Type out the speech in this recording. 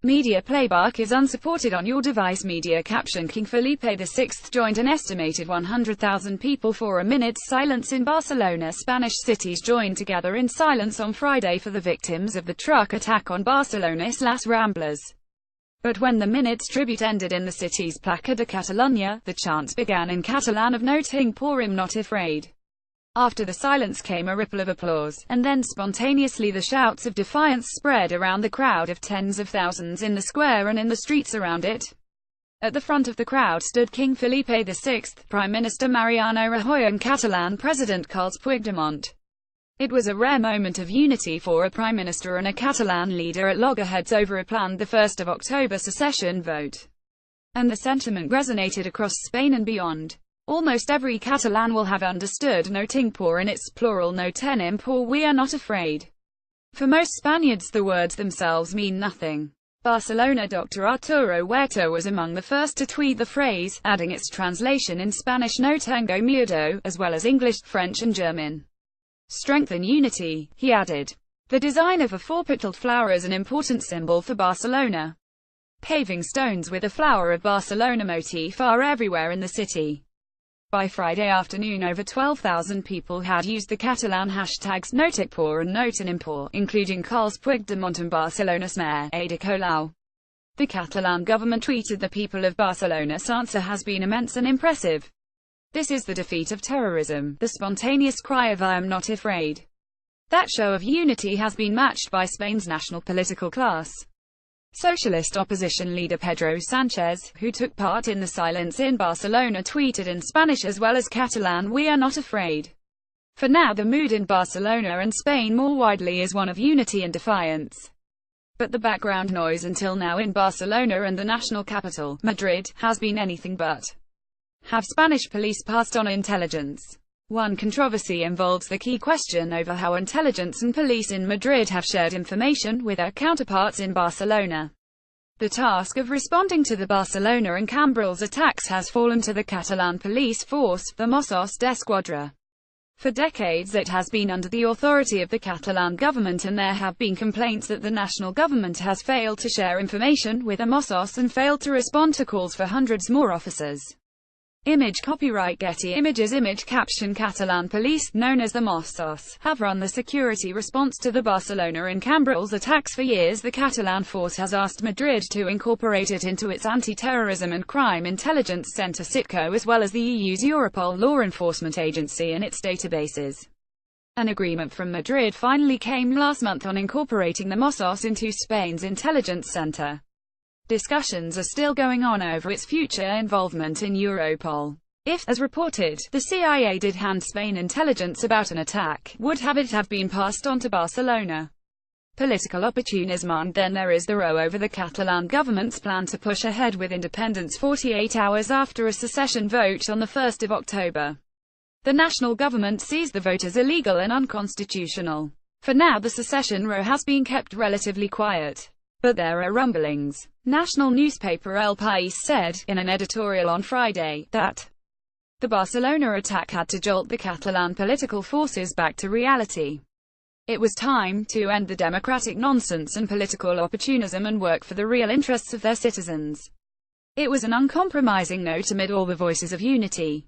Media playback is unsupported on your device. Media caption: King Felipe VI joined an estimated 100,000 people for a minute's silence in Barcelona. Spanish cities joined together in silence on Friday for the victims of the truck attack on Barcelona's Las Ramblas. But when the minute's tribute ended in the city's Plaça de Catalunya, the chants began in Catalan of "No tinc por, I'm not afraid." After the silence came a ripple of applause, and then spontaneously the shouts of defiance spread around the crowd of tens of thousands in the square and in the streets around it. At the front of the crowd stood King Felipe VI, Prime Minister Mariano Rajoy and Catalan President Carles Puigdemont. It was a rare moment of unity for a Prime Minister and a Catalan leader at loggerheads over a planned 1 October secession vote. And the sentiment resonated across Spain and beyond. Almost every Catalan will have understood "no tinc por" in its plural "no tenim por," we are not afraid. For most Spaniards the words themselves mean nothing. Barcelona Dr. Arturo Huerta was among the first to tweet the phrase, adding its translation in Spanish "no tengo miedo," as well as English, French and German. Strength and unity, he added. The design of a four-petaled flower is an important symbol for Barcelona. Paving stones with a flower of Barcelona motif are everywhere in the city. By Friday afternoon over 12,000 people had used the Catalan hashtags "no tinc por" and "no tenim por," including Carles Puigdemont and Barcelona's mayor, Ada Colau. The Catalan government tweeted: "The people of Barcelona's answer has been immense and impressive. This is the defeat of terrorism, the spontaneous cry of 'I am not afraid.' That show of unity has been matched by Spain's national political class." Socialist opposition leader Pedro Sanchez, who took part in the silence in Barcelona, tweeted in Spanish as well as Catalan, "We are not afraid." For now the mood in Barcelona and Spain more widely is one of unity and defiance. But the background noise until now in Barcelona and the national capital, Madrid, has been anything but. Have Spanish police passed on intelligence? One controversy involves the key question over how intelligence and police in Madrid have shared information with their counterparts in Barcelona. The task of responding to the Barcelona and Cambrils attacks has fallen to the Catalan police force, the Mossos d'Esquadra. For decades it has been under the authority of the Catalan government, and there have been complaints that the national government has failed to share information with the Mossos and failed to respond to calls for hundreds more officers. Image copyright Getty Images. Image caption: Catalan police, known as the Mossos, have run the security response to the Barcelona and Cambrils attacks for years. The Catalan force has asked Madrid to incorporate it into its anti-terrorism and crime intelligence centre CITCO, as well as the EU's Europol law enforcement agency and its databases. An agreement from Madrid finally came last month on incorporating the Mossos into Spain's intelligence centre. Discussions are still going on over its future involvement in Europol. If, as reported, the CIA did hand Spain intelligence about an attack, would have it have been passed on to Barcelona? Political opportunism. And then there is the row over the Catalan government's plan to push ahead with independence 48 hours after a secession vote on the 1st of October. The national government sees the vote as illegal and unconstitutional. For now the secession row has been kept relatively quiet. But there are rumblings. National newspaper El País said, in an editorial on Friday, that the Barcelona attack had to jolt the Catalan political forces back to reality. It was time to end the democratic nonsense and political opportunism and work for the real interests of their citizens. It was an uncompromising note amid all the voices of unity.